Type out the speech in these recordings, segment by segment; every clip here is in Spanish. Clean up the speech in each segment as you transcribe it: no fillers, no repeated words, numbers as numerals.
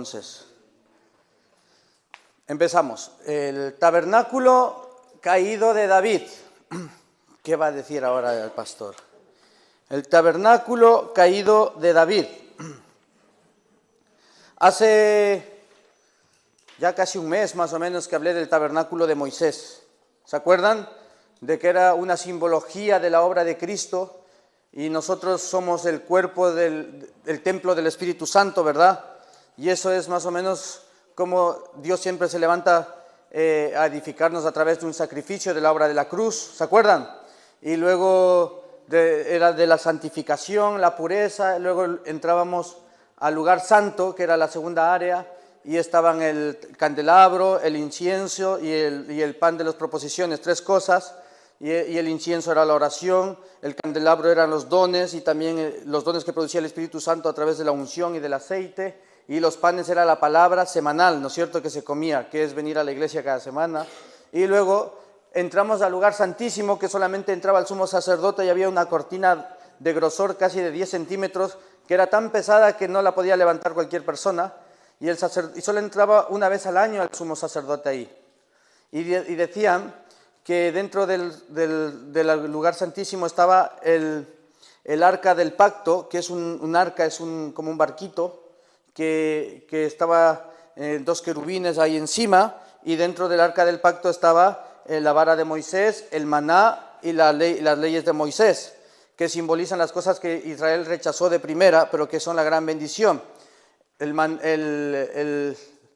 entonces. Empezamos. El tabernáculo caído de David. ¿Qué va a decir ahora el pastor? El tabernáculo caído de David. Hace ya casi un mes más o menos que hablé del tabernáculo de Moisés. ¿Se acuerdan? De que era una simbología de la obra de Cristo y nosotros somos el cuerpo del templo del Espíritu Santo, ¿verdad? Y eso es más o menos como Dios siempre se levanta a edificarnos a través de un sacrificio de la obra de la cruz, ¿se acuerdan? Y luego era de la santificación, la pureza, luego entrábamos al lugar santo, que era la segunda área, y estaban el candelabro, el incienso y el pan de las proposiciones, tres cosas, y el incienso era la oración, el candelabro eran los dones y también los dones que producía el Espíritu Santo a través de la unción y del aceite, y los panes era la palabra semanal, ¿no es cierto?, que se comía, que es venir a la iglesia cada semana, y luego entramos al lugar santísimo, que solamente entraba el sumo sacerdote y había una cortina de grosor casi de 10 centímetros, que era tan pesada que no la podía levantar cualquier persona, y solo entraba una vez al año el sumo sacerdote ahí. Y decían que dentro del lugar santísimo estaba el arca del pacto, que es un arca, es como un barquito, que estaba dos querubines ahí encima, y dentro del arca del pacto estaba la vara de Moisés, el maná y las leyes de Moisés, que simbolizan las cosas que Israel rechazó de primera, pero que son la gran bendición.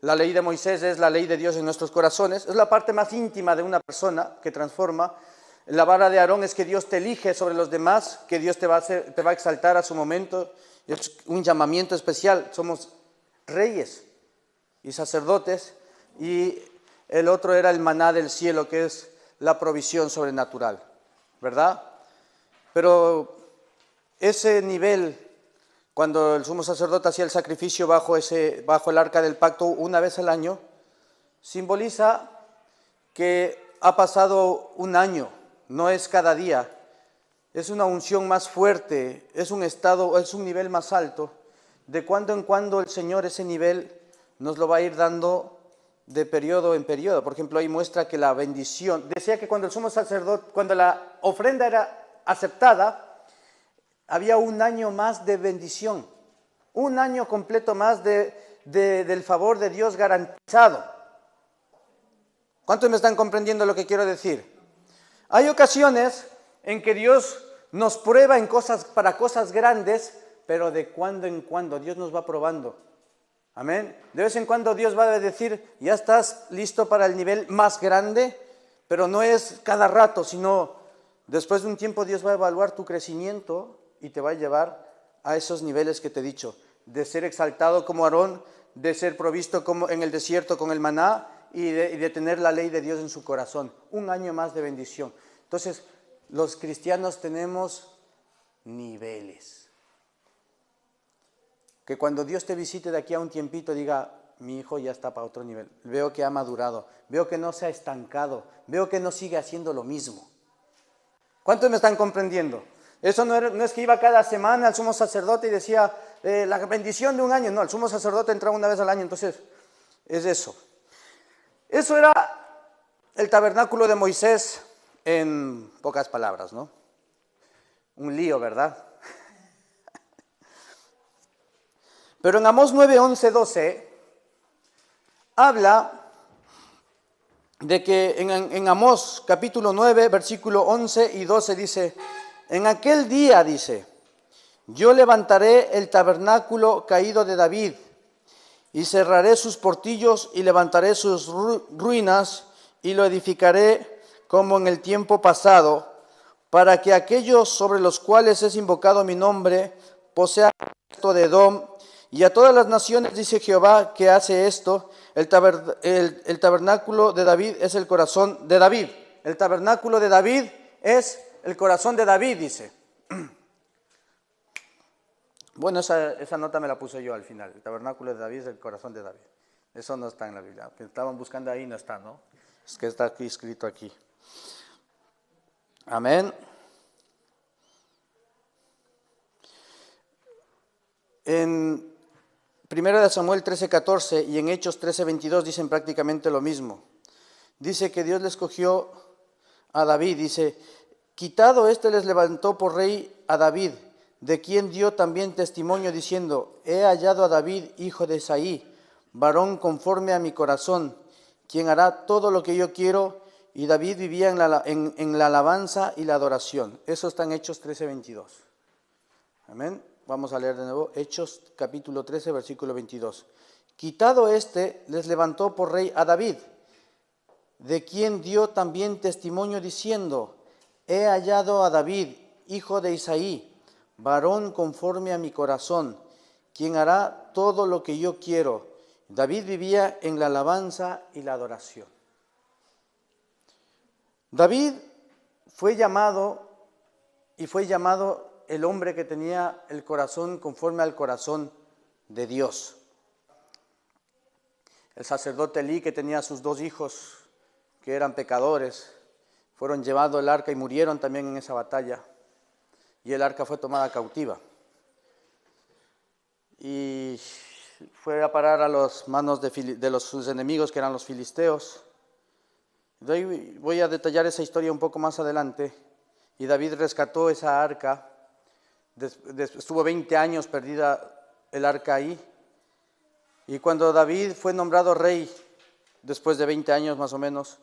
La ley de Moisés es la ley de Dios en nuestros corazones, es la parte más íntima de una persona que transforma. La vara de Aarón es que Dios te elige sobre los demás, que Dios te va a exaltar a su momento, es un llamamiento especial, somos reyes y sacerdotes, y el otro era el maná del cielo, que es la provisión sobrenatural, ¿verdad? Pero ese nivel, cuando el sumo sacerdote hacía el sacrificio bajo el arca del pacto una vez al año, simboliza que ha pasado un año, no es cada día, es una unción más fuerte, es un nivel más alto. De cuando en cuando el Señor ese nivel nos lo va a ir dando de periodo en periodo. Por ejemplo, ahí muestra que la bendición, decía que cuando el sumo sacerdote, cuando la ofrenda era aceptada, había un año más de bendición, un año completo más del favor de Dios garantizado. ¿Cuántos me están comprendiendo lo que quiero decir? Hay ocasiones en que Dios nos prueba para cosas grandes, pero de cuando en cuando Dios nos va probando. Amén. De vez en cuando Dios va a decir, ya estás listo para el nivel más grande, pero no es cada rato, sino después de un tiempo Dios va a evaluar tu crecimiento y te va a llevar a esos niveles que te he dicho, de ser exaltado como Aarón, de ser provisto como en el desierto con el maná y de tener la ley de Dios en su corazón. Un año más de bendición. Entonces, los cristianos tenemos niveles. Que cuando Dios te visite de aquí a un tiempito diga, mi hijo ya está para otro nivel, veo que ha madurado, veo que no se ha estancado, veo que no sigue haciendo lo mismo. ¿Cuántos me están comprendiendo? Eso no es que iba cada semana al sumo sacerdote y decía, la bendición de un año. No, el sumo sacerdote entraba una vez al año, entonces es eso. Eso era el tabernáculo de Moisés en pocas palabras, ¿no? Un lío, ¿verdad? Pero en Amós 9, 11, 12, habla de que en Amós capítulo 9, versículo 11 y 12 dice, en aquel día, dice, yo levantaré el tabernáculo caído de David y cerraré sus portillos y levantaré sus ruinas y lo edificaré como en el tiempo pasado, para que aquellos sobre los cuales es invocado mi nombre posean esto de Edom. Y a todas las naciones, dice Jehová, que hace esto, el tabernáculo de David es el corazón de David. El tabernáculo de David es el corazón de David, dice. Bueno, esa nota me la puse yo al final. El tabernáculo de David es el corazón de David. Eso no está en la Biblia. Que estaban buscando ahí, no está, ¿no? Es que está aquí escrito aquí. Amén. Primera de Samuel 13:14 y en Hechos 13:22 dicen prácticamente lo mismo. Dice que Dios le escogió a David, dice, quitado este les levantó por rey a David, de quien dio también testimonio diciendo, he hallado a David, hijo de Isaí, varón conforme a mi corazón, quien hará todo lo que yo quiero. Y David vivía en la alabanza y la adoración. Eso está en Hechos 13:22. Amén. Vamos a leer de nuevo Hechos capítulo 13, versículo 22. Quitado este, les levantó por rey a David, de quien dio también testimonio diciendo, he hallado a David, hijo de Isaí, varón conforme a mi corazón, quien hará todo lo que yo quiero. David vivía en la alabanza y la adoración. David fue llamado el hombre que tenía el corazón conforme al corazón de Dios. El sacerdote Elí, que tenía sus 2 hijos que eran pecadores, fueron llevados al arca y murieron también en esa batalla. Y el arca fue tomada cautiva. Y fue a parar a las manos de sus enemigos, que eran los filisteos. Voy a detallar esa historia un poco más adelante. Y David rescató esa arca. Estuvo 20 años perdida el arca ahí. Y cuando David fue nombrado rey, después de 20 años más o menos,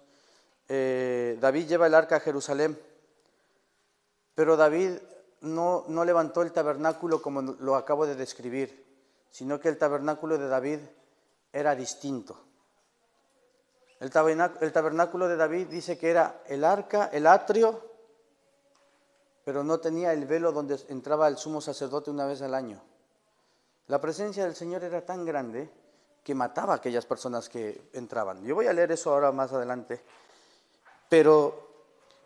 David lleva el arca a Jerusalén. Pero David no levantó el tabernáculo como lo acabo de describir, sino que el tabernáculo de David era distinto. El tabernáculo de David dice que era el arca, el atrio, pero no tenía el velo donde entraba el sumo sacerdote una vez al año. La presencia del Señor era tan grande que mataba a aquellas personas que entraban. Yo voy a leer eso ahora más adelante. Pero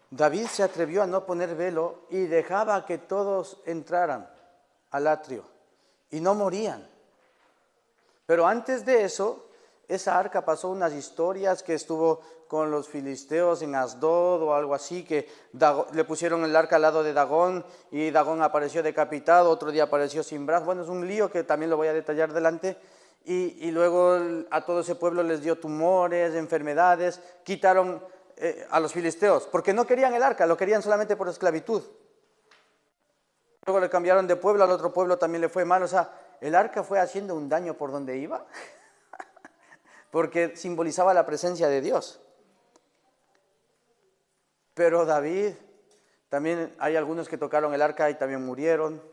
David se atrevió a no poner velo y dejaba que todos entraran al atrio y no morían. Pero antes de eso, esa arca pasó unas historias que estuvo con los filisteos en Asdod o algo así, que le pusieron el arca al lado de Dagón y Dagón apareció decapitado, otro día apareció sin brazos. Bueno, es un lío que también lo voy a detallar delante. Y luego a todo ese pueblo les dio tumores, enfermedades, quitaron a los filisteos, porque no querían el arca, lo querían solamente por esclavitud. Luego le cambiaron de pueblo, al otro pueblo también le fue mal, o sea, el arca fue haciendo un daño por donde iba, porque simbolizaba la presencia de Dios. Pero David, también hay algunos que tocaron el arca y también murieron.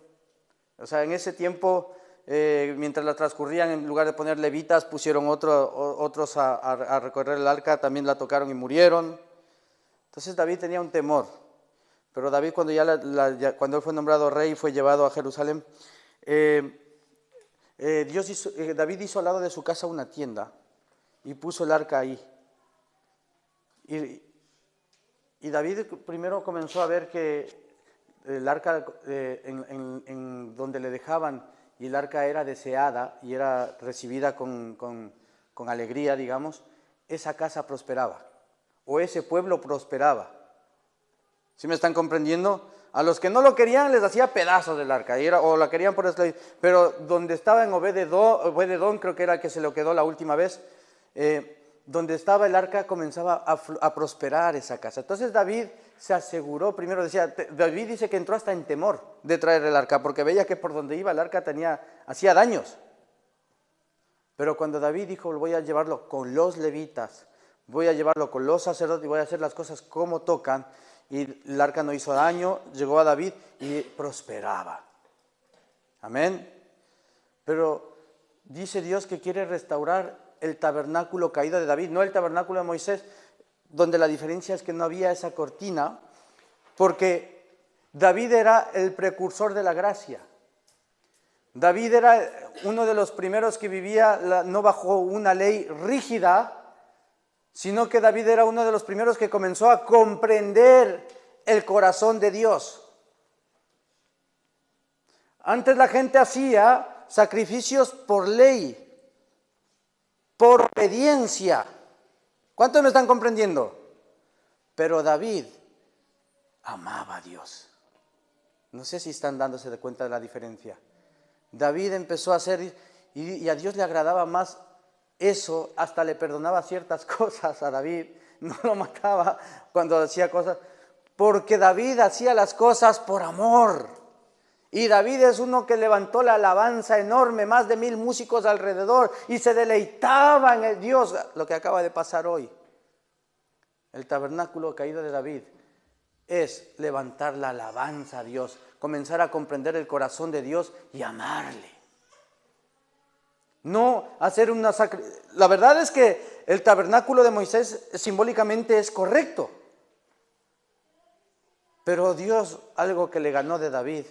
O sea, en ese tiempo, mientras la transcurrían, en lugar de poner levitas, pusieron otros a recorrer el arca, también la tocaron y murieron. Entonces David tenía un temor. Pero David, cuando cuando él fue nombrado rey, fue llevado a Jerusalén, David hizo al lado de su casa una tienda y puso el arca ahí. Y David primero comenzó a ver que el arca en donde le dejaban, y el arca era deseada y era recibida con alegría, digamos, esa casa prosperaba, o ese pueblo prosperaba. ¿Sí me están comprendiendo? A los que no lo querían les hacía pedazos del arca, o la querían por esclavitud, pero donde estaba en Obed-edom, creo que era el que se lo quedó la última vez, donde estaba el arca comenzaba a prosperar esa casa. Entonces David se aseguró, primero David dice que entró hasta en temor de traer el arca, porque veía que por donde iba el arca hacía daños. Pero cuando David dijo, voy a llevarlo con los levitas, voy a llevarlo con los sacerdotes y voy a hacer las cosas como tocan, y el arca no hizo daño, llegó a David y prosperaba. Amén. Pero dice Dios que quiere restaurar el tabernáculo caído de David, no el tabernáculo de Moisés, donde la diferencia es que no había esa cortina, porque David era el precursor de la gracia. David era uno de los primeros que vivía no bajo una ley rígida, sino que David era uno de los primeros que comenzó a comprender el corazón de Dios. Antes la gente hacía sacrificios por ley, por obediencia. ¿Cuántos me están comprendiendo? Pero David amaba a Dios. No sé si están dándose de cuenta de la diferencia. David empezó a hacer, y a Dios le agradaba más eso, hasta le perdonaba ciertas cosas a David, no lo mataba cuando hacía cosas, porque David hacía las cosas por amor. Y David es uno que levantó la alabanza enorme, más de 1000 músicos alrededor, y se deleitaban en el Dios. Lo que acaba de pasar hoy, el tabernáculo caído de David, es levantar la alabanza a Dios, comenzar a comprender el corazón de Dios y amarle. No hacer una La verdad es que el tabernáculo de Moisés simbólicamente es correcto. Pero Dios, algo que le ganó de David,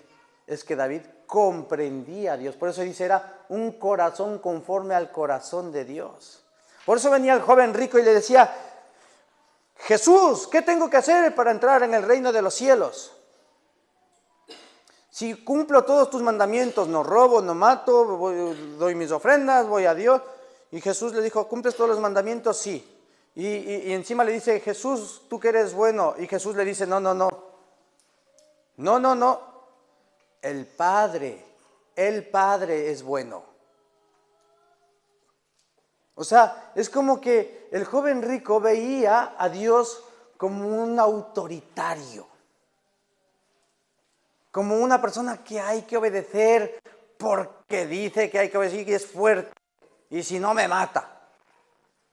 es que David comprendía a Dios. Por eso dice, era un corazón conforme al corazón de Dios. Por eso venía el joven rico y le decía, Jesús, ¿qué tengo que hacer para entrar en el reino de los cielos? Si cumplo todos tus mandamientos, no robo, no mato, doy mis ofrendas, voy a Dios. Y Jesús le dijo, ¿cumples todos los mandamientos? Sí. Y encima le dice, Jesús, tú que eres bueno. Y Jesús le dice, no. El Padre es bueno. O sea, es como que el joven rico veía a Dios como un autoritario, como una persona que hay que obedecer porque dice que hay que obedecer y es fuerte, y si no me mata.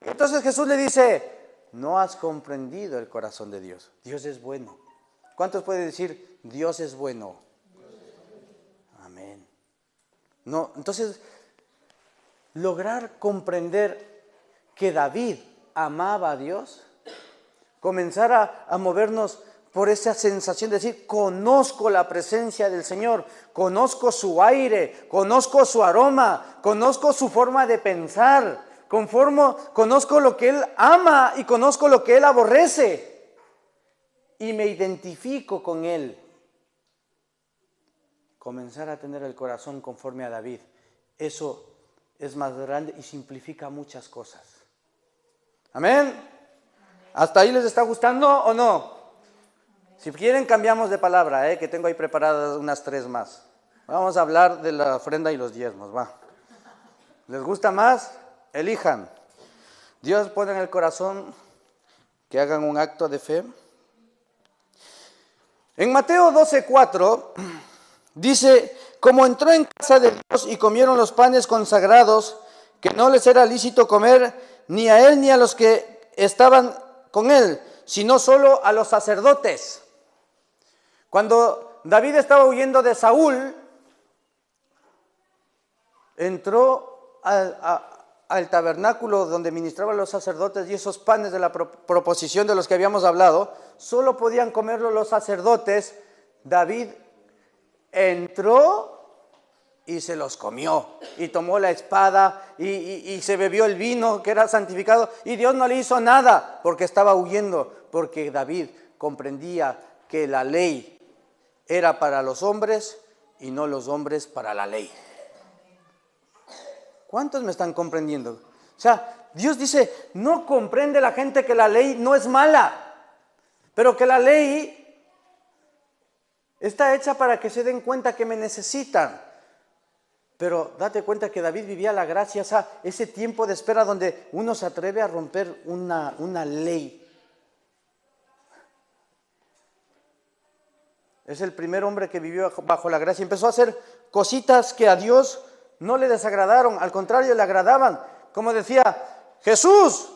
Entonces Jesús le dice, no has comprendido el corazón de Dios. Dios es bueno. ¿Cuántos pueden decir, Dios es bueno? Amén. No, entonces, lograr comprender que David amaba a Dios, comenzar a movernos por esa sensación de decir, conozco la presencia del Señor, conozco su aire, conozco su aroma, conozco su forma de pensar, conozco lo que Él ama y conozco lo que Él aborrece. Y me identifico con Él. Comenzar a tener el corazón conforme a David, eso es más grande y simplifica muchas cosas. Amén. ¿Hasta ahí les está gustando o no? Si quieren cambiamos de palabra, que tengo ahí preparadas unas 3 más. Vamos a hablar de la ofrenda y los diezmos, va. ¿Les gusta más? Elijan. Dios pone en el corazón que hagan un acto de fe. En Mateo 12:4 dice, como entró en casa de Dios y comieron los panes consagrados, que no les era lícito comer ni a él ni a los que estaban con él, sino solo a los sacerdotes. Cuando David estaba huyendo de Saúl, entró al tabernáculo donde ministraban los sacerdotes, y esos panes de la proposición de los que habíamos hablado, solo podían comerlo los sacerdotes. David entró y se los comió, y tomó la espada y se bebió el vino que era santificado, y Dios no le hizo nada porque estaba huyendo, porque David comprendía que la ley era para los hombres y no los hombres para la ley. ¿Cuántos me están comprendiendo? O sea, Dios dice, no comprende la gente que la ley no es mala, pero que la ley está hecha para que se den cuenta que me necesitan. Pero date cuenta que David vivía la gracia, o sea, ese tiempo de espera donde uno se atreve a romper una ley. Es el primer hombre que vivió bajo la gracia. Empezó a hacer cositas que a Dios no le desagradaron, al contrario, le agradaban. Como decía, Jesús,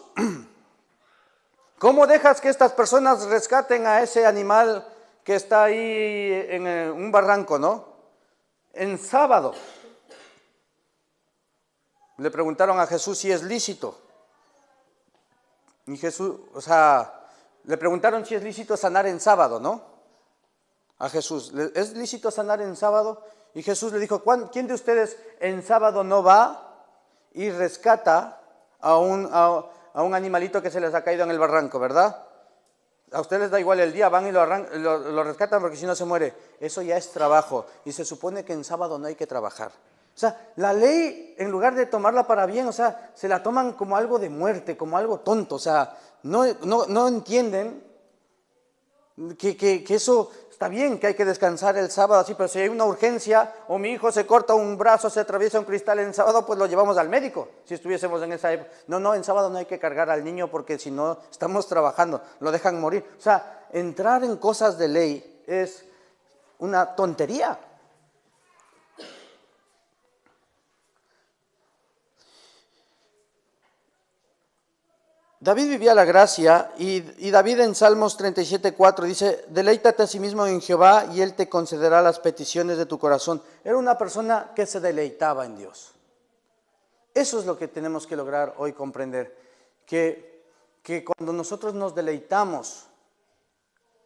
¿cómo dejas que estas personas rescaten a ese animal que está ahí en un barranco, no? En sábado. Le preguntaron a Jesús si es lícito. Y Jesús, le preguntaron si es lícito sanar en sábado, ¿no? A Jesús, ¿es lícito sanar en sábado? Y Jesús le dijo, ¿quién de ustedes en sábado no va y rescata a un animalito que se les ha caído en el barranco, verdad? A ustedes les da igual el día, van y lo rescatan porque si no se muere. Eso ya es trabajo, y se supone que en sábado no hay que trabajar. O sea, la ley, en lugar de tomarla para bien, o sea, se la toman como algo de muerte, como algo tonto. O sea, no entienden que eso está bien que hay que descansar el sábado, así, pero si hay una urgencia o mi hijo se corta un brazo, se atraviesa un cristal en sábado, pues lo llevamos al médico, si estuviésemos en esa época. No, en sábado no hay que cargar al niño porque si no estamos trabajando, lo dejan morir. O sea, entrar en cosas de ley es una tontería. David vivía la gracia y David en Salmos 37:4 dice, deleítate a sí mismo en Jehová y Él te concederá las peticiones de tu corazón. Era una persona que se deleitaba en Dios. Eso es lo que tenemos que lograr hoy comprender, que cuando nosotros nos deleitamos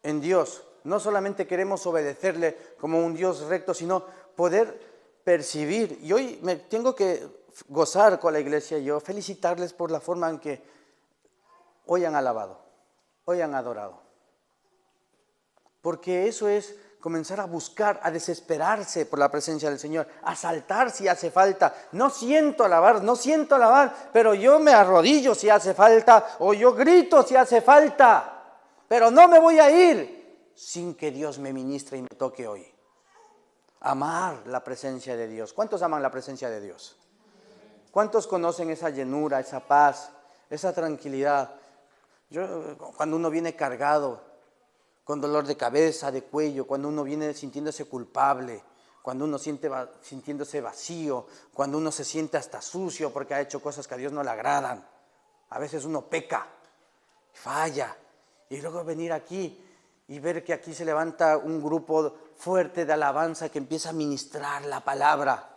en Dios, no solamente queremos obedecerle como un Dios recto, sino poder percibir. Y hoy me tengo que gozar con la iglesia y yo felicitarles por la forma en que hoy han alabado, hoy han adorado. Porque eso es comenzar a buscar, a desesperarse por la presencia del Señor, a saltar si hace falta. No siento alabar, pero yo me arrodillo si hace falta, o yo grito si hace falta, pero no me voy a ir sin que Dios me ministre y me toque hoy. Amar la presencia de Dios. ¿Cuántos aman la presencia de Dios? ¿Cuántos conocen esa llenura, esa paz, esa tranquilidad? Cuando uno viene cargado, con dolor de cabeza, de cuello, cuando uno viene sintiéndose culpable, cuando uno sintiéndose vacío, cuando uno se siente hasta sucio porque ha hecho cosas que a Dios no le agradan. A veces uno peca, falla, y luego venir aquí y ver que aquí se levanta un grupo fuerte de alabanza que empieza a ministrar la palabra,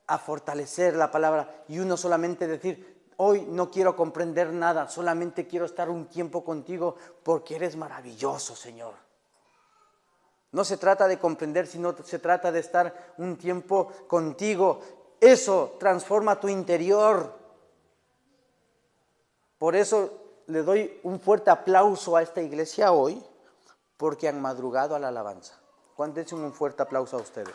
a fortalecer la palabra, y uno solamente decir, hoy no quiero comprender nada, solamente quiero estar un tiempo contigo porque eres maravilloso, Señor. No se trata de comprender, sino se trata de estar un tiempo contigo. Eso transforma tu interior. Por eso le doy un fuerte aplauso a esta iglesia hoy, porque han madrugado a la alabanza. Dense un fuerte aplauso a ustedes.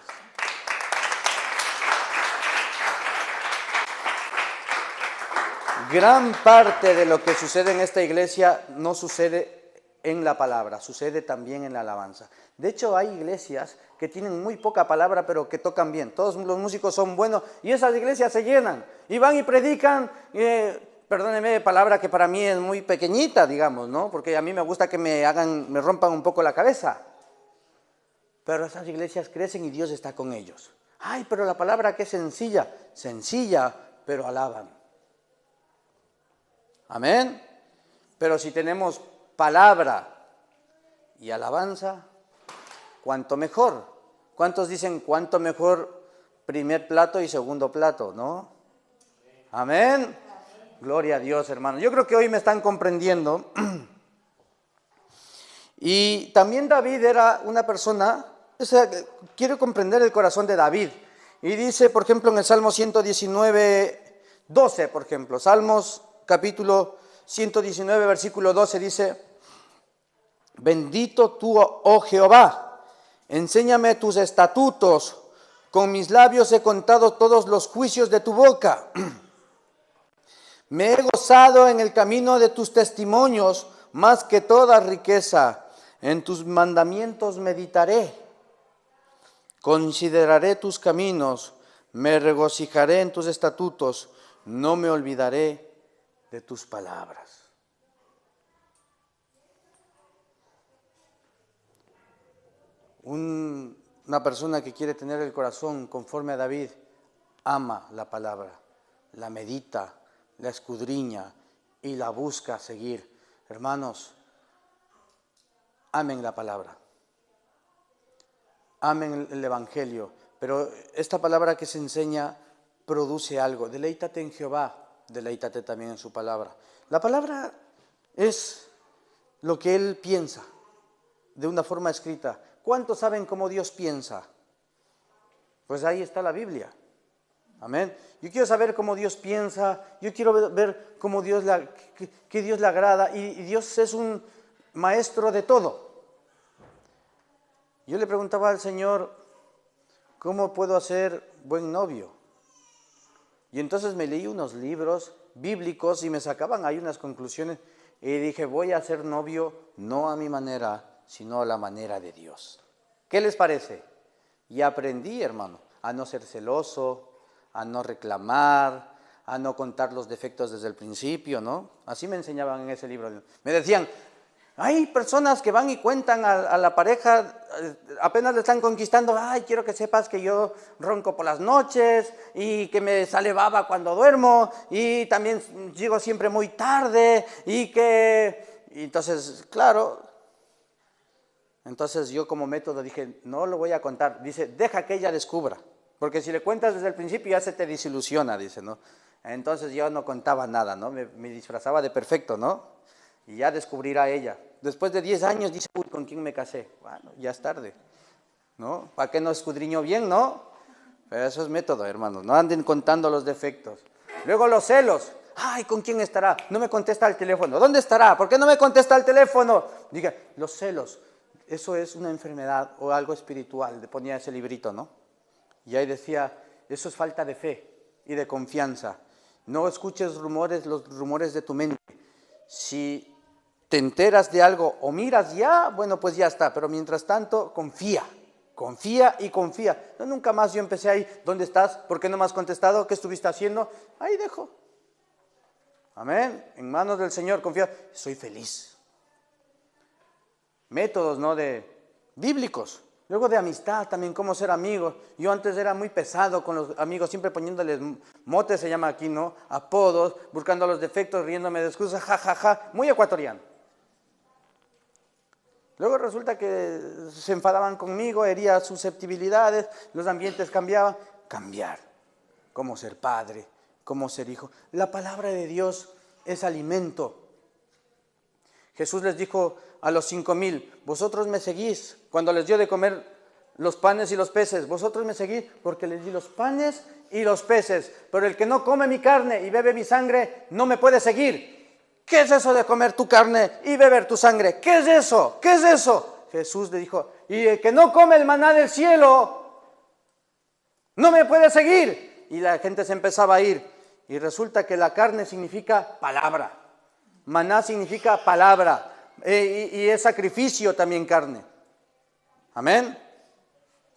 Gran parte de lo que sucede en esta iglesia no sucede en la palabra, sucede también en la alabanza. De hecho, hay iglesias que tienen muy poca palabra, pero que tocan bien. Todos los músicos son buenos y esas iglesias se llenan y van y predican, perdónenme, palabra que para mí es muy pequeñita, digamos, ¿no? Porque a mí me gusta que me rompan un poco la cabeza. Pero esas iglesias crecen y Dios está con ellos. Ay, pero la palabra que es sencilla, pero alaban. Amén. Pero si tenemos palabra y alabanza, cuánto mejor. ¿Cuántos dicen cuánto mejor primer plato y segundo plato, no? Amén. Gloria a Dios, hermano. Yo creo que hoy me están comprendiendo. Y también David era una persona, quiero comprender el corazón de David. Y dice, por ejemplo, en el Salmo 119:12, por ejemplo, Salmos capítulo 119, versículo 12, dice, bendito tú, oh Jehová, enséñame tus estatutos, con mis labios he contado todos los juicios de tu boca. Me he gozado en el camino de tus testimonios, más que toda riqueza, en tus mandamientos meditaré. Consideraré tus caminos, me regocijaré en tus estatutos, no me olvidaré de tus palabras. Una persona que quiere tener el corazón conforme a David, ama la palabra, la medita, la escudriña y la busca seguir. Hermanos, amen la palabra, amen el evangelio, pero esta palabra que se enseña produce algo. Deleítate en Jehová, deleítate también en su palabra. La palabra es lo que Él piensa, de una forma escrita. ¿Cuántos saben cómo Dios piensa? Pues ahí está la Biblia. Amén. Yo quiero saber cómo Dios piensa, yo quiero ver cómo que Dios le agrada, y Dios es un maestro de todo. Yo le preguntaba al Señor, ¿cómo puedo hacer buen novio? Y entonces me leí unos libros bíblicos y me sacaban ahí unas conclusiones y dije, voy a ser novio no a mi manera, sino a la manera de Dios. ¿Qué les parece? Y aprendí, hermano, a no ser celoso, a no reclamar, a no contar los defectos desde el principio, ¿no? Así me enseñaban en ese libro. Me decían, hay personas que van y cuentan a la pareja, apenas le están conquistando, ay, quiero que sepas que yo ronco por las noches y que me sale baba cuando duermo y también llego siempre muy tarde y que... Y entonces, claro, entonces yo como método dije, no lo voy a contar. Dice, deja que ella descubra, porque si le cuentas desde el principio ya se te desilusiona, dice, ¿no? Entonces yo no contaba nada, ¿no? Me disfrazaba de perfecto, ¿no? Y ya descubrirá ella. Después de 10 años dice, uy, ¿con quién me casé? Bueno, ya es tarde, ¿no? ¿Para qué no escudriño bien, no? Pero eso es método, hermanos, no anden contando los defectos. Luego los celos. Ay, ¿con quién estará? No me contesta el teléfono. ¿Dónde estará? ¿Por qué no me contesta el teléfono? Diga, los celos. Eso es una enfermedad o algo espiritual. Le ponía ese librito, ¿no? Y ahí decía, eso es falta de fe y de confianza. No escuches rumores, los rumores de tu mente. Si te enteras de algo o miras ya, bueno, pues ya está. Pero mientras tanto, confía. Confía y confía. No, nunca más yo empecé ahí. ¿Dónde estás? ¿Por qué no me has contestado? ¿Qué estuviste haciendo? Ahí dejo. Amén. En manos del Señor confía. Soy feliz. Métodos, ¿no? Bíblicos. Luego de amistad también, cómo ser amigos. Yo antes era muy pesado con los amigos, siempre poniéndoles motes, se llama aquí, ¿no? Apodos, buscando los defectos, riéndome de excusas, ja, ja, ja. Muy ecuatoriano. Luego resulta que se enfadaban conmigo, hería susceptibilidades, los ambientes cambiaban. Cambiar. Cómo ser padre, cómo ser hijo. La palabra de Dios es alimento. Jesús les dijo a los 5,000, vosotros me seguís cuando les dio de comer los panes y los peces. Vosotros me seguís porque les di los panes y los peces. Pero el que no come mi carne y bebe mi sangre no me puede seguir. ¿Qué es eso de comer tu carne y beber tu sangre? ¿Qué es eso? ¿Qué es eso? Jesús le dijo, y el que no come el maná del cielo no me puede seguir. Y la gente se empezaba a ir. Y resulta que la carne significa palabra. Maná significa palabra. Y es sacrificio también carne. Amén.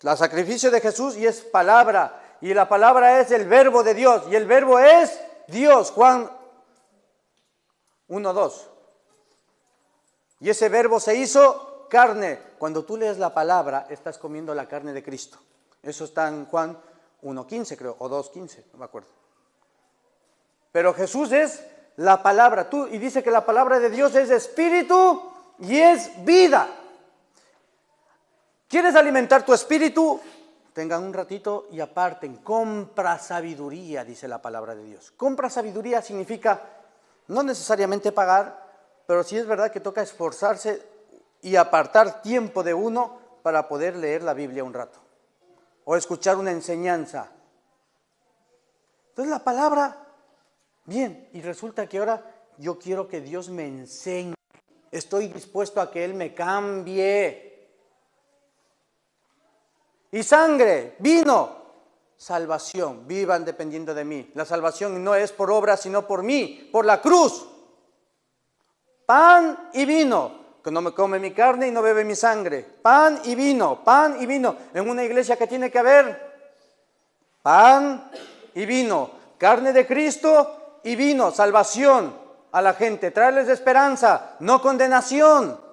El sacrificio de Jesús y es palabra. Y la palabra es el verbo de Dios. Y el verbo es Dios. Juan 1:2. Y ese verbo se hizo carne. Cuando tú lees la palabra, estás comiendo la carne de Cristo. Eso está en Juan 1:15 creo, o 2:15, no me acuerdo. Pero Jesús es la palabra. Y dice que la palabra de Dios es espíritu y es vida. ¿Quieres alimentar tu espíritu? Tengan un ratito y aparten. Compra sabiduría, dice la palabra de Dios. Compra sabiduría significa no necesariamente pagar, pero sí es verdad que toca esforzarse y apartar tiempo de uno para poder leer la Biblia un rato o escuchar una enseñanza. Entonces la palabra, bien, y resulta que ahora yo quiero que Dios me enseñe. Estoy dispuesto a que Él me cambie. Y sangre, vino, salvación, vivan dependiendo de mí. La salvación no es por obra, sino por mí, por la cruz. Pan y vino, que no me come mi carne y no bebe mi sangre. Pan y vino, pan y vino. En una iglesia que tiene que haber pan y vino, carne de Cristo y vino, salvación a la gente, traerles esperanza, no condenación.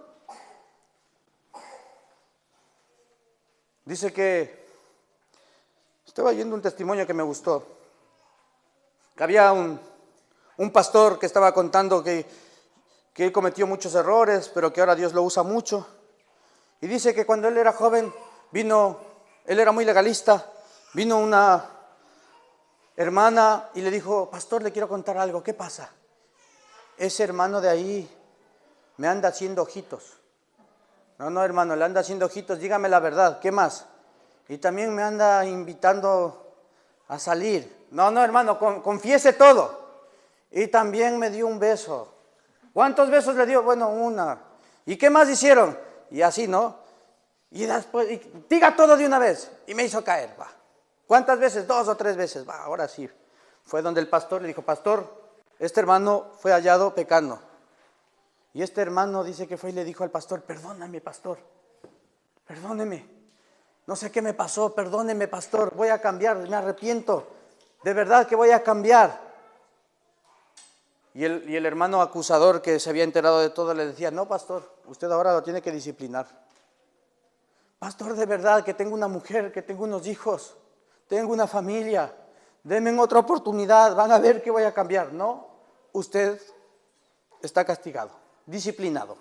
Dice que, estaba oyendo un testimonio que me gustó, que había un pastor que estaba contando que él cometió muchos errores, pero que ahora Dios lo usa mucho. Y dice que cuando él era joven, él era muy legalista, vino una hermana y le dijo, pastor, le quiero contar algo, ¿qué pasa? Ese hermano de ahí me anda haciendo ojitos. No, hermano, le anda haciendo ojitos, dígame la verdad, ¿qué más? Y también me anda invitando a salir. No, hermano, confiese todo. Y también me dio un beso. ¿Cuántos besos le dio? Bueno, una. ¿Y qué más hicieron? Y así, ¿no? Y después, diga todo de una vez. Y me hizo caer, va. ¿Cuántas veces? 2 o 3 veces, va, ahora sí. Fue donde el pastor le dijo, pastor, este hermano fue hallado pecando. Y este hermano dice que fue y le dijo al pastor: perdóname, pastor, perdóneme, no sé qué me pasó, perdóneme, pastor, voy a cambiar, me arrepiento, de verdad que voy a cambiar. Y el hermano acusador, que se había enterado de todo, le decía: no, pastor, usted ahora lo tiene que disciplinar. Pastor, de verdad que tengo una mujer, que tengo unos hijos, tengo una familia, denme otra oportunidad, van a ver que voy a cambiar. No, usted está castigado, disciplinado.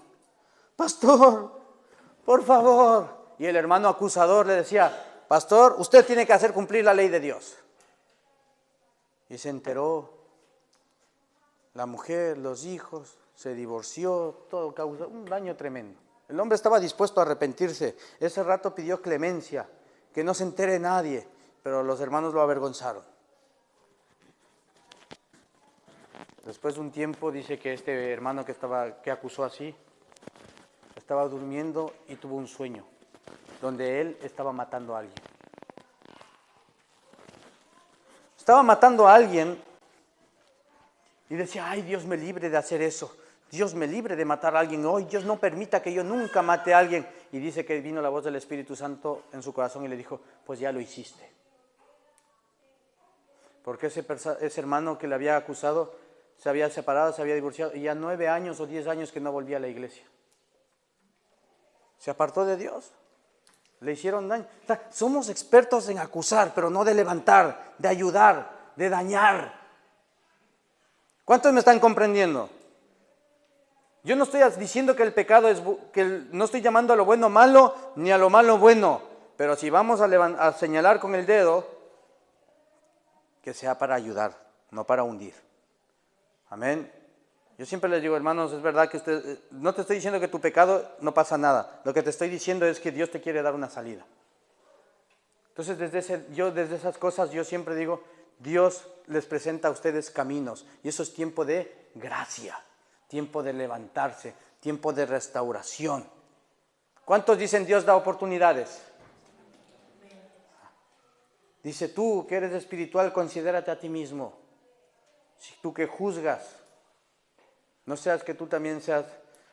Pastor, por favor. Y el hermano acusador le decía: pastor, usted tiene que hacer cumplir la ley de Dios. Y se enteró la mujer, los hijos, se divorció, todo causó un daño tremendo. El hombre estaba dispuesto a arrepentirse, ese rato pidió clemencia, que no se entere nadie, pero los hermanos lo avergonzaron. Después de un tiempo dice que este hermano que acusó así, estaba durmiendo y tuvo un sueño, donde él estaba matando a alguien. Estaba matando a alguien y decía: ay, Dios me libre de hacer eso, Dios me libre de matar a alguien hoy, Dios no permita que yo nunca mate a alguien. Y dice que vino la voz del Espíritu Santo en su corazón y le dijo: pues ya lo hiciste. Porque ese hermano que le había acusado se había separado, se había divorciado, y ya 9 años o 10 años que no volvía a la iglesia. Se apartó de Dios, le hicieron daño. O sea, somos expertos en acusar, pero no de levantar, de ayudar, de dañar. ¿Cuántos me están comprendiendo? Yo no estoy diciendo que el pecado no estoy llamando a lo bueno malo, ni a lo malo bueno, pero si vamos a señalar con el dedo, que sea para ayudar, no para hundir. Amén. Yo siempre les digo: hermanos, es verdad que no te estoy diciendo que tu pecado no pasa nada, lo que te estoy diciendo es que Dios te quiere dar una salida. Entonces desde esas cosas yo siempre digo: Dios les presenta a ustedes caminos, y eso es tiempo de gracia, tiempo de levantarse, tiempo de restauración. ¿Cuántos dicen Dios da oportunidades? Dice: tú que eres espiritual, considérate a ti mismo. Si tú que juzgas, no seas que tú también seas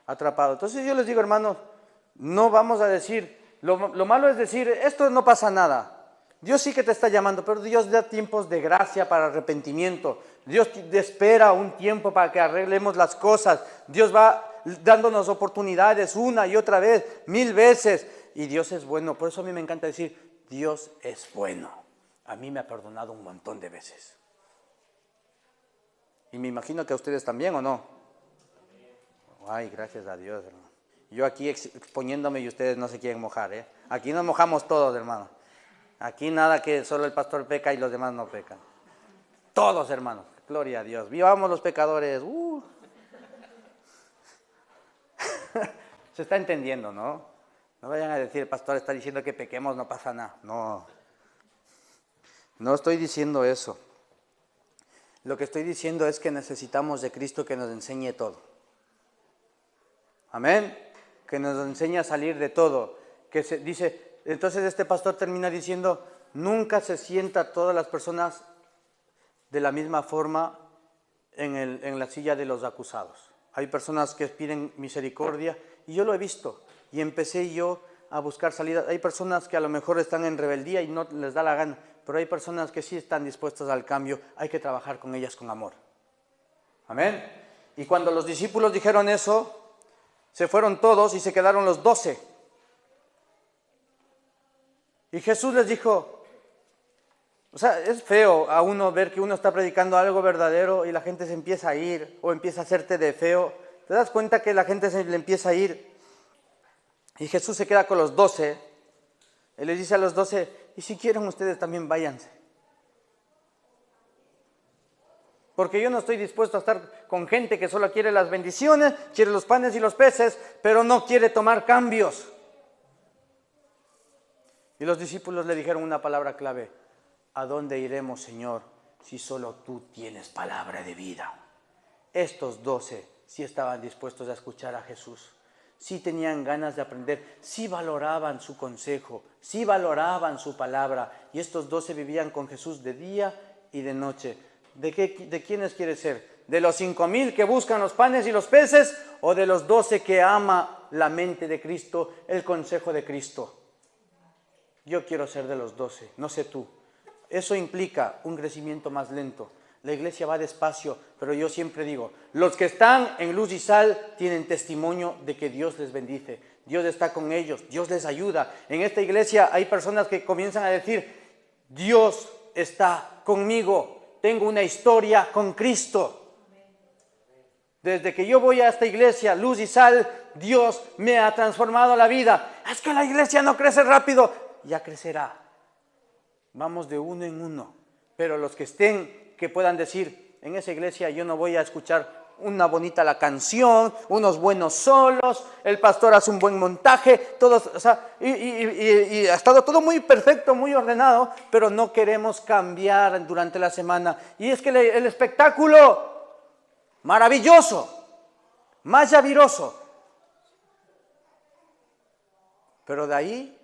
atrapado. Entonces yo les digo: hermanos, no vamos a decir, lo malo es decir, esto no pasa nada. Dios sí que te está llamando, pero Dios da tiempos de gracia para arrepentimiento. Dios te espera un tiempo para que arreglemos las cosas. Dios va dándonos oportunidades una y otra vez, 1000 veces. Y Dios es bueno. Por eso a mí me encanta decir: Dios es bueno. A mí me ha perdonado un montón de veces. Y me imagino que a ustedes también, ¿o no? Ay, gracias a Dios, hermano. Yo aquí exponiéndome y ustedes no se quieren mojar, ¿eh? Aquí nos mojamos todos, hermano. Aquí nada que solo el pastor peca y los demás no pecan. Todos, hermanos. Gloria a Dios. Vivamos los pecadores. Se está entendiendo, ¿no? No vayan a decir: el pastor está diciendo que pequemos, no pasa nada. No. No estoy diciendo eso. Lo que estoy diciendo es que necesitamos de Cristo que nos enseñe todo. Amén. Que nos enseñe a salir de todo. Entonces este pastor termina diciendo: nunca se sienta todas las personas de la misma forma en la silla de los acusados. Hay personas que piden misericordia, y yo lo he visto, y empecé yo a buscar salida. Hay personas que a lo mejor están en rebeldía y no les da la gana, pero hay personas que sí están dispuestas al cambio. Hay que trabajar con ellas con amor. Amén. Y cuando los discípulos dijeron eso, se fueron todos y se quedaron los 12. Y Jesús les dijo, o sea, es feo a uno ver que uno está predicando algo verdadero y la gente se empieza a ir o empieza a hacerte de feo. ¿Te das cuenta que la gente se le empieza a ir? Y Jesús se queda con los 12. Él les dice a los 12, y si quieren ustedes también váyanse. Porque yo no estoy dispuesto a estar con gente que solo quiere las bendiciones, quiere los panes y los peces, pero no quiere tomar cambios. Y los discípulos le dijeron una palabra clave: ¿a dónde iremos, Señor, si solo tú tienes palabra de vida? Estos 12 sí estaban dispuestos a escuchar a Jesús, sí tenían ganas de aprender, sí valoraban su consejo, sí valoraban su palabra. Y estos 12 vivían con Jesús de día y de noche. ¿De quiénes quieres ser? ¿De los 5,000 que buscan los panes y los peces o de los 12 que ama la mente de Cristo, el consejo de Cristo? Yo quiero ser de los 12, no sé tú. Eso implica un crecimiento más lento. La iglesia va despacio, pero yo siempre digo, los que están en luz y sal tienen testimonio de que Dios les bendice. Dios está con ellos, Dios les ayuda. En esta iglesia hay personas que comienzan a decir, Dios está conmigo, tengo una historia con Cristo. Desde que yo voy a esta iglesia, luz y sal, Dios me ha transformado la vida. Es que la iglesia no crece rápido, ya crecerá. Vamos de uno en uno, pero los que estén, que puedan decir, en esa iglesia yo no voy a escuchar una bonita la canción, unos buenos solos, el pastor hace un buen montaje, todos, o sea, y ha estado todo muy perfecto, muy ordenado, pero no queremos cambiar durante la semana. Y es que el espectáculo, maravilloso, maravilloso, pero de ahí,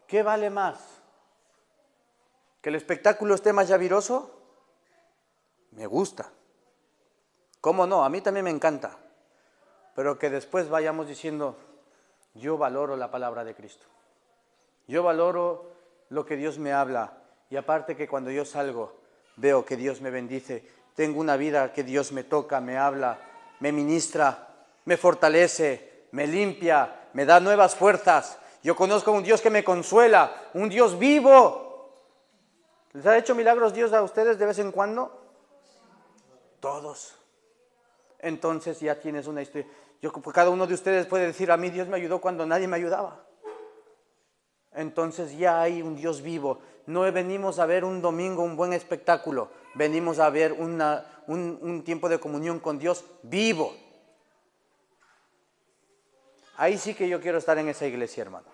¿qué vale más? ¿Que el espectáculo esté maravilloso? Me gusta. ¿Cómo no? A mí también me encanta. Pero que después vayamos diciendo, yo valoro la palabra de Cristo. Yo valoro lo que Dios me habla. Y aparte que cuando yo salgo, veo que Dios me bendice. Tengo una vida que Dios me toca, me habla, me ministra, me fortalece, me limpia, me da nuevas fuerzas. Yo conozco a un Dios que me consuela, un Dios vivo. ¿Les ha hecho milagros Dios a ustedes de vez en cuando? Todos. Entonces ya tienes una historia. Cada uno de ustedes puede decir, a mí Dios me ayudó cuando nadie me ayudaba. Entonces ya hay un Dios vivo. No venimos a ver un domingo un buen espectáculo. Venimos a ver un tiempo de comunión con Dios vivo. Ahí sí que yo quiero estar en esa iglesia, hermano.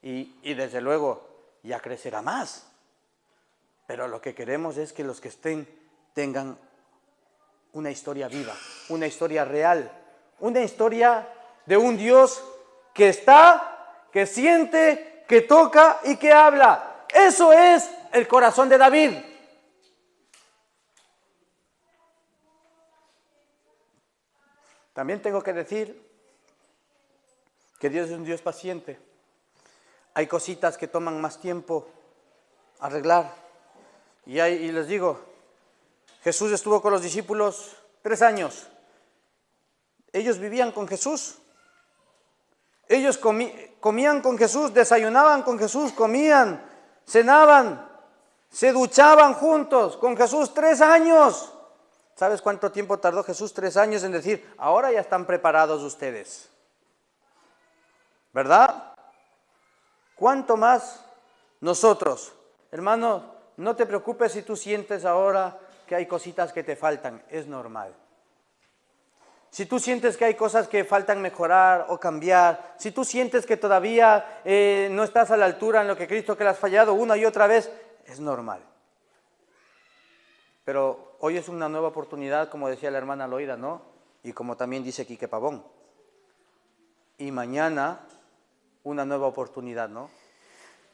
Y desde luego ya crecerá más. Pero lo que queremos es que los que estén tengan una historia viva, una historia real, una historia de un Dios que está, que siente, que toca y que habla. Eso es el corazón de David. También tengo que decir que Dios es un Dios paciente. Hay cositas que toman más tiempo arreglar. Y les digo, Jesús estuvo con los discípulos 3 años. Ellos vivían con Jesús. Ellos comían con Jesús, desayunaban con Jesús, comían, cenaban, se duchaban juntos con Jesús 3 años. ¿Sabes cuánto tiempo tardó Jesús? 3 años en decir, ahora ya están preparados ustedes. ¿Verdad? ¿Cuánto más nosotros? Hermano, no te preocupes si tú sientes ahora que hay cositas que te faltan, es normal. Si tú sientes que hay cosas que faltan mejorar o cambiar, si tú sientes que todavía no estás a la altura en lo que Cristo, que le has fallado una y otra vez, es normal. Pero hoy es una nueva oportunidad, como decía la hermana Loida, ¿no? Y como también dice Quique Pavón. Y mañana una nueva oportunidad, ¿no?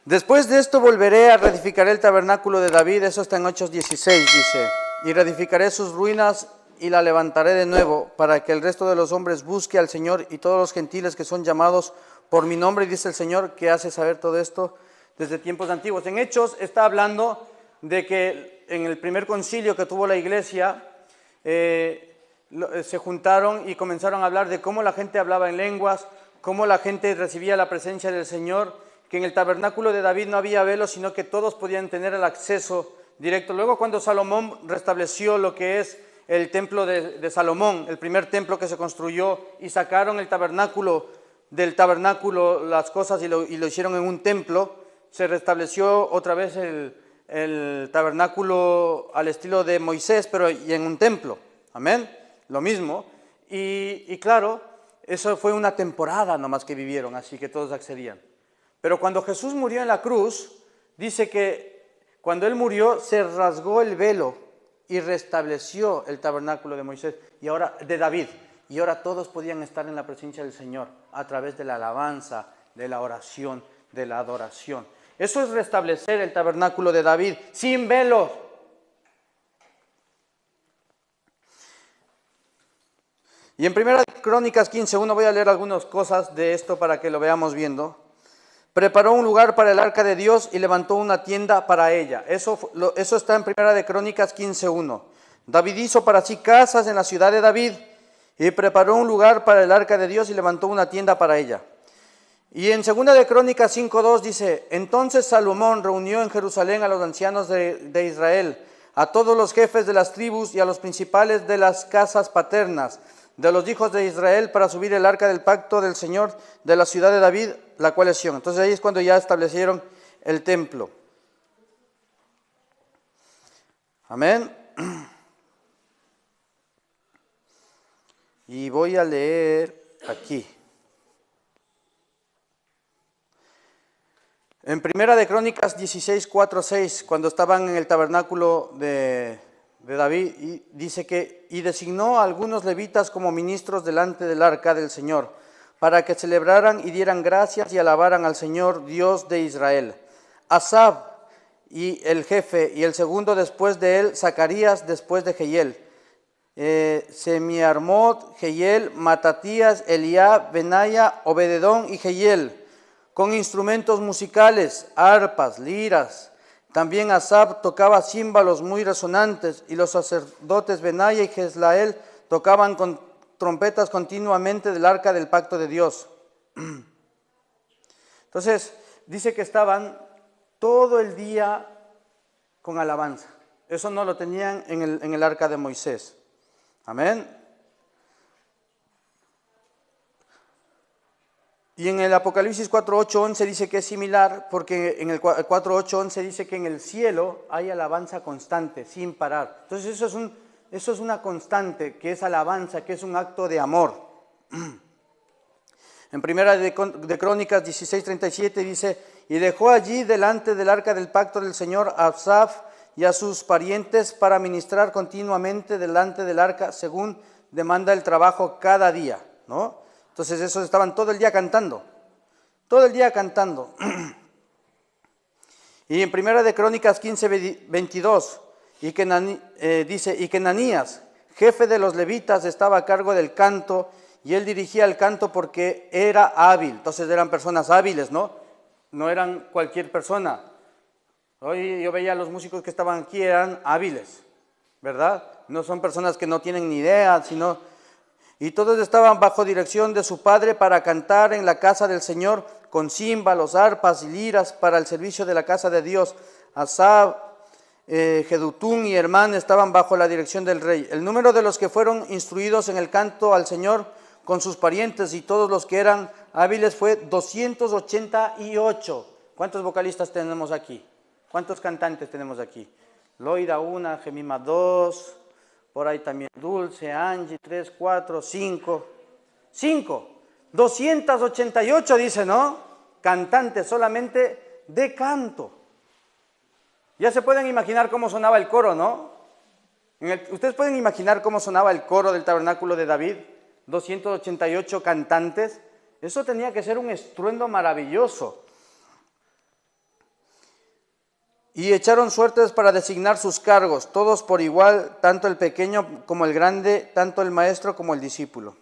Después de esto volveré a reedificar el tabernáculo de David, eso está en Hechos 16, dice, y reedificaré sus ruinas y la levantaré de nuevo, para que el resto de los hombres busque al Señor y todos los gentiles que son llamados por mi nombre, dice el Señor, que hace saber todo esto desde tiempos antiguos. En Hechos está hablando de que en el primer concilio que tuvo la iglesia, se juntaron y comenzaron a hablar de cómo la gente hablaba en lenguas, cómo la gente recibía la presencia del Señor, que en el tabernáculo de David no había velo, sino que todos podían tener el acceso directo. Luego cuando Salomón restableció lo que es el templo de Salomón, el primer templo que se construyó, y sacaron el tabernáculo del tabernáculo, las cosas, y lo hicieron en un templo, se restableció otra vez el tabernáculo al estilo de Moisés, pero y en un templo. Amén, lo mismo. Y claro, eso fue una temporada nomás que vivieron, así que todos accedían. Pero cuando Jesús murió en la cruz, dice que cuando Él murió se rasgó el velo y restableció el tabernáculo de Moisés, y ahora de David, y ahora todos podían estar en la presencia del Señor a través de la alabanza, de la oración, de la adoración. Eso es restablecer el tabernáculo de David, sin velo. Y en Primera de Crónicas 15:1 voy a leer algunas cosas de esto para que lo veamos viendo. Preparó un lugar para el arca de Dios y levantó una tienda para ella. Eso está en Primera de Crónicas 15:1. David hizo para sí casas en la ciudad de David y preparó un lugar para el arca de Dios y levantó una tienda para ella. Y en Segunda de Crónicas 5:2 dice, entonces Salomón reunió en Jerusalén a los ancianos de Israel, a todos los jefes de las tribus y a los principales de las casas paternas de los hijos de Israel para subir el arca del pacto del Señor de la ciudad de David, la cual es Sión. Entonces ahí es cuando ya establecieron el templo. Amén. Y voy a leer aquí. En Primera de Crónicas 16:4-6, cuando estaban en el tabernáculo de David, y dice que, y designó a algunos levitas como ministros delante del arca del Señor, para que celebraran y dieran gracias y alabaran al Señor, Dios de Israel. Asaf, y el jefe, y el segundo después de él, Zacarías después de Jehiel. Semiarmot, Jehiel, Matatías, Eliab, Benaya, Obededón y Jehiel, con instrumentos musicales, arpas, liras. También Asaf tocaba címbalos muy resonantes, y los sacerdotes Benaya y Jeslael tocaban con trompetas continuamente del arca del pacto de Dios. Entonces, dice que estaban todo el día con alabanza. Eso no lo tenían en el arca de Moisés. Amén. Y en el Apocalipsis 4:8-11 dice que es similar, porque en el 4:8-11 dice que en el cielo hay alabanza constante, sin parar. Entonces eso es una constante, que es alabanza, que es un acto de amor. En Primera de Crónicas 16:37 dice, y dejó allí delante del arca del pacto del Señor a Asaf y a sus parientes para ministrar continuamente delante del arca según demanda el trabajo cada día, ¿no? Entonces esos estaban todo el día cantando, todo el día cantando. Y en Primera de Crónicas 15:22 dice, y que Ananías, jefe de los levitas, estaba a cargo del canto, y él dirigía el canto porque era hábil. Entonces eran personas hábiles, ¿no? No eran cualquier persona. Hoy yo veía a los músicos que estaban aquí, eran hábiles, ¿verdad? No son personas que no tienen ni idea, sino... Y todos estaban bajo dirección de su padre para cantar en la casa del Señor con címbalos, arpas y liras para el servicio de la casa de Dios. Asaf, Jedutún y Hermán estaban bajo la dirección del rey. El número de los que fueron instruidos en el canto al Señor con sus parientes y todos los que eran hábiles fue 288. ¿Cuántos vocalistas tenemos aquí? ¿Cuántos cantantes tenemos aquí? Loida 1, Gemima 2... Por ahí también Dulce, Angie, 3, 4, 5. 288 dice, ¿no? Cantantes solamente de canto. Ya se pueden imaginar cómo sonaba el coro, ¿no? Ustedes pueden imaginar cómo sonaba el coro del tabernáculo de David. 288 cantantes. Eso tenía que ser un estruendo maravilloso. Y echaron suertes para designar sus cargos, todos por igual, tanto el pequeño como el grande, tanto el maestro como el discípulo.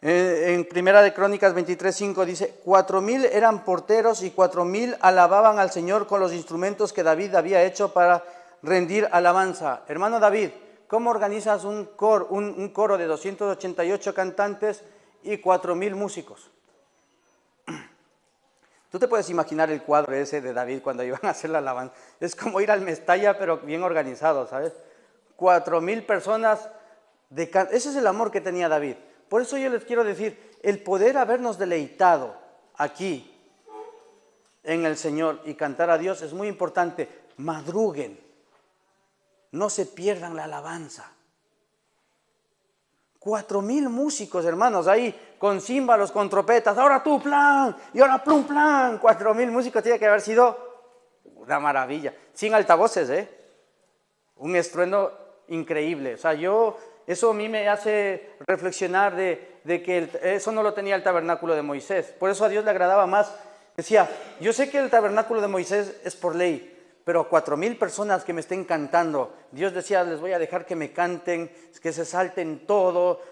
En Primera de Crónicas 23:5 dice, 4,000 eran porteros y 4,000 alababan al Señor con los instrumentos que David había hecho para rendir alabanza. Hermano David, ¿cómo organizas un coro de 288 cantantes y 4,000 músicos? Tú te puedes imaginar el cuadro ese de David cuando iban a hacer la alabanza. Es como ir al Mestalla, pero bien organizado, ¿sabes? 4,000 personas. Ese es el amor que tenía David. Por eso yo les quiero decir, el poder habernos deleitado aquí en el Señor y cantar a Dios es muy importante. Madruguen. No se pierdan la alabanza. 4,000 músicos, hermanos, ahí con címbalos, con trompetas. Ahora tú, plan, y ahora plum, plan. 4,000 músicos, tiene que haber sido una maravilla. Sin altavoces, un estruendo increíble. O sea, eso a mí me hace reflexionar de que eso no lo tenía el tabernáculo de Moisés. Por eso a Dios le agradaba más. Decía, yo sé que el tabernáculo de Moisés es por ley, pero 4,000 personas que me estén cantando. Dios decía, les voy a dejar que me canten, que se salten todo.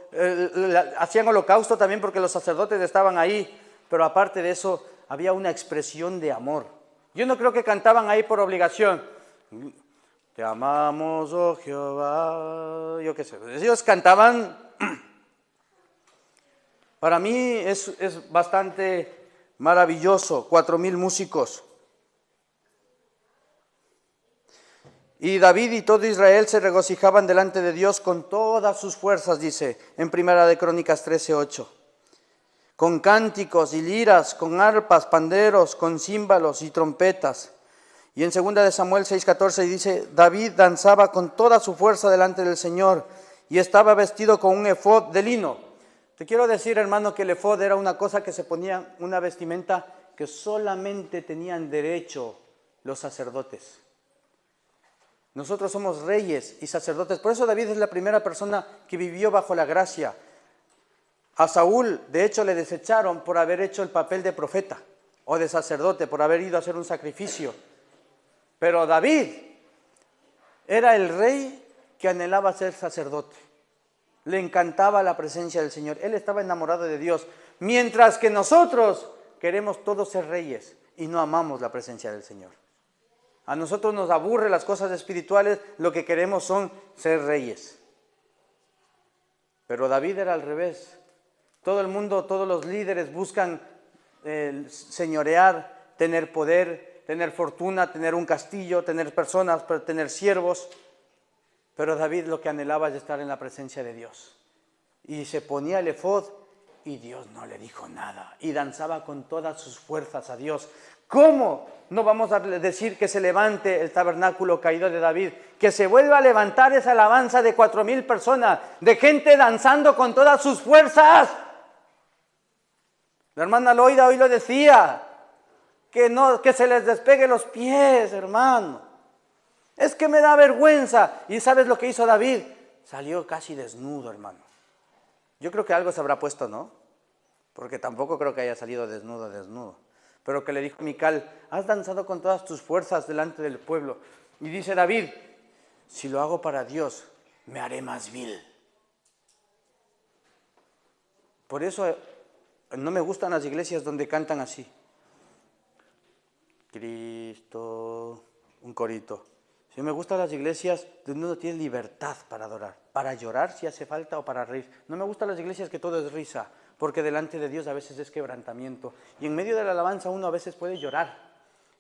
Hacían holocausto también porque los sacerdotes estaban ahí, pero aparte de eso había una expresión de amor. Yo no creo que cantaban ahí por obligación. Te amamos, oh Jehová, yo qué sé. Ellos cantaban. Para mí es bastante maravilloso, 4,000 músicos. Y David y todo Israel se regocijaban delante de Dios con todas sus fuerzas, dice en Primera de Crónicas 13:8. Con cánticos y liras, con arpas, panderos, con címbalos y trompetas. Y en 2 de Samuel 6:14 dice, David danzaba con toda su fuerza delante del Señor y estaba vestido con un efod de lino. Te quiero decir, hermano, que el efod era una cosa que se ponía, una vestimenta que solamente tenían derecho los sacerdotes. Nosotros somos reyes y sacerdotes. Por eso David es la primera persona que vivió bajo la gracia. A Saúl, de hecho, le desecharon por haber hecho el papel de profeta o de sacerdote, por haber ido a hacer un sacrificio. Pero David era el rey que anhelaba ser sacerdote. Le encantaba la presencia del Señor. Él estaba enamorado de Dios. Mientras que nosotros queremos todos ser reyes y no amamos la presencia del Señor. A nosotros nos aburre las cosas espirituales, lo que queremos son ser reyes. Pero David era al revés. Todo el mundo, todos los líderes buscan señorear, tener poder, tener fortuna, tener un castillo, tener personas, tener siervos. Pero David lo que anhelaba es estar en la presencia de Dios. Y se ponía el efod y Dios no le dijo nada. Y danzaba con todas sus fuerzas a Dios. ¿Cómo no vamos a decir que se levante el tabernáculo caído de David? Que se vuelva a levantar esa alabanza de 4,000 personas, de gente danzando con todas sus fuerzas. La hermana Loida hoy lo decía, que se les despegue los pies, hermano. Es que me da vergüenza. ¿Y sabes lo que hizo David? Salió casi desnudo, hermano. Yo creo que algo se habrá puesto, ¿no? Porque tampoco creo que haya salido desnudo. Pero que le dijo a Mical, has danzado con todas tus fuerzas delante del pueblo. Y dice David, si lo hago para Dios, me haré más vil. Por eso no me gustan las iglesias donde cantan así. Cristo, un corito. Sí me gustan las iglesias donde uno tiene libertad para adorar, para llorar si hace falta o para reír. No me gustan las iglesias que todo es risa, porque delante de Dios a veces es quebrantamiento. Y en medio de la alabanza uno a veces puede llorar.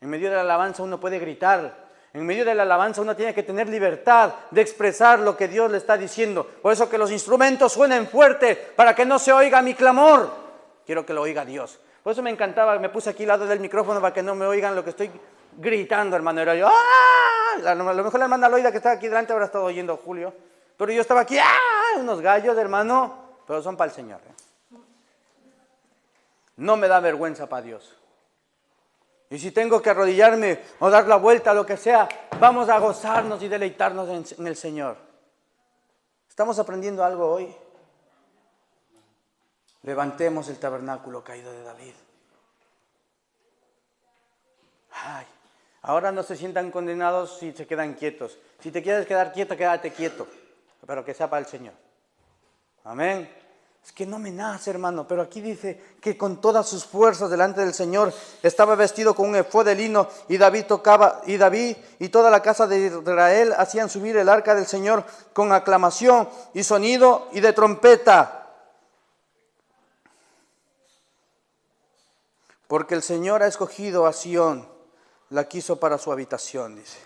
En medio de la alabanza uno puede gritar. En medio de la alabanza uno tiene que tener libertad de expresar lo que Dios le está diciendo. Por eso que los instrumentos suenen fuerte, para que no se oiga mi clamor. Quiero que lo oiga Dios. Por eso me encantaba, me puse aquí al lado del micrófono para que no me oigan lo que estoy gritando, hermano. Era yo, ¡ah! A lo mejor la hermana Loida que está aquí delante habrá estado oyendo Julio. Pero yo estaba aquí, ¡ah! Unos gallos, hermano. Pero son para el Señor. No me da vergüenza para Dios. Y si tengo que arrodillarme o dar la vuelta, lo que sea, vamos a gozarnos y deleitarnos en el Señor. ¿Estamos aprendiendo algo hoy? Levantemos el tabernáculo caído de David. Ay, ahora no se sientan condenados si se quedan quietos. Si te quieres quedar quieto, quédate quieto. Pero que sea para el Señor. Amén. Es que no me nace, hermano, pero aquí dice que con todas sus fuerzas delante del Señor estaba vestido con un efod de lino y David tocaba, y David y toda la casa de Israel hacían subir el arca del Señor con aclamación y sonido y de trompeta. Porque el Señor ha escogido a Sión, la quiso para su habitación, dice.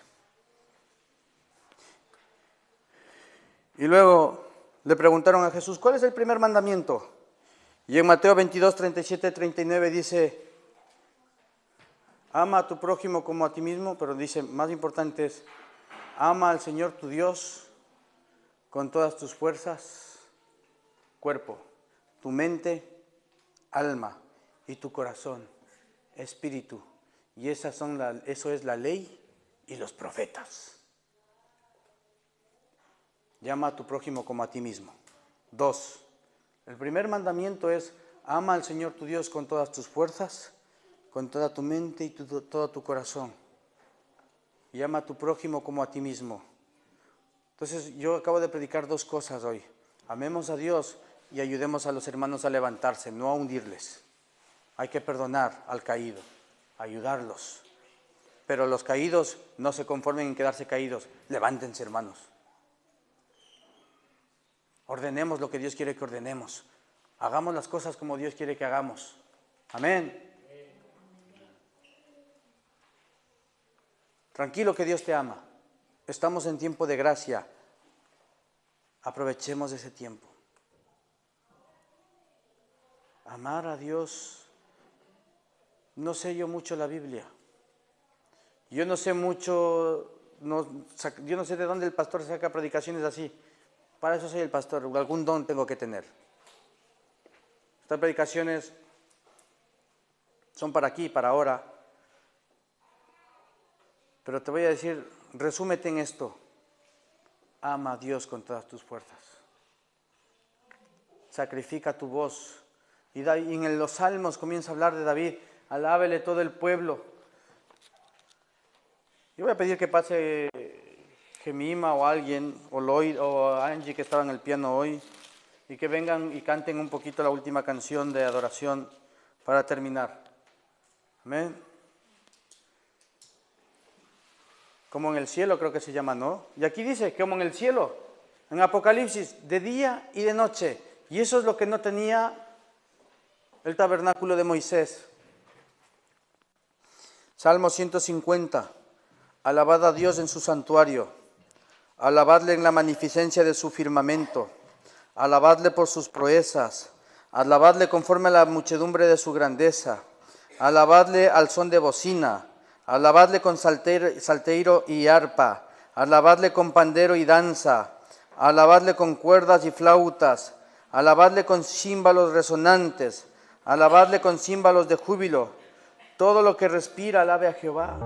Y luego le preguntaron a Jesús, ¿cuál es el primer mandamiento? Y en Mateo 22, 37, 39 dice, ama a tu prójimo como a ti mismo, pero dice, más importante es, ama al Señor tu Dios con todas tus fuerzas, cuerpo, tu mente, alma y tu corazón, espíritu. Y eso es la ley y los profetas. Llama a tu prójimo como a ti mismo. 2. El primer mandamiento es, ama al Señor tu Dios con todas tus fuerzas, con toda tu mente y todo tu corazón. y ama a tu prójimo como a ti mismo. Entonces yo acabo de predicar dos cosas hoy. Amemos a Dios y ayudemos a los hermanos a levantarse, no a hundirles. Hay que perdonar al caído, ayudarlos. Pero los caídos no se conformen en quedarse caídos. Levántense, hermanos. Ordenemos lo que Dios quiere que ordenemos. Hagamos las cosas como Dios quiere que hagamos. Amén. Tranquilo que Dios te ama. Estamos en tiempo de gracia. Aprovechemos ese tiempo. Amar a Dios. No sé yo mucho la Biblia. Yo no sé mucho, yo no sé de dónde el pastor saca predicaciones así. Para eso soy el pastor, algún don tengo que tener. Estas predicaciones son para aquí, para ahora. Pero te voy a decir, resúmete en esto. Ama a Dios con todas tus fuerzas. Sacrifica tu voz. Y en los salmos comienza a hablar de David. Alábele todo el pueblo. Yo voy a pedir que pase Gemima o alguien, o Lloyd o Angie que estaba en el piano hoy, y que vengan y canten un poquito la última canción de adoración para terminar. Amén. Como en el cielo creo que se llama, ¿no? Y aquí dice, como en el cielo, en Apocalipsis, de día y de noche. Y eso es lo que no tenía el tabernáculo de Moisés. Salmo 150. Alabad a Dios en su santuario. Alabadle en la magnificencia de su firmamento. Alabadle por sus proezas. Alabadle conforme a la muchedumbre de su grandeza. Alabadle al son de bocina. Alabadle con salterio y arpa. Alabadle con pandero y danza. Alabadle con cuerdas y flautas. Alabadle con címbalos resonantes. Alabadle con címbalos de júbilo. Todo lo que respira, alabe a Jehová.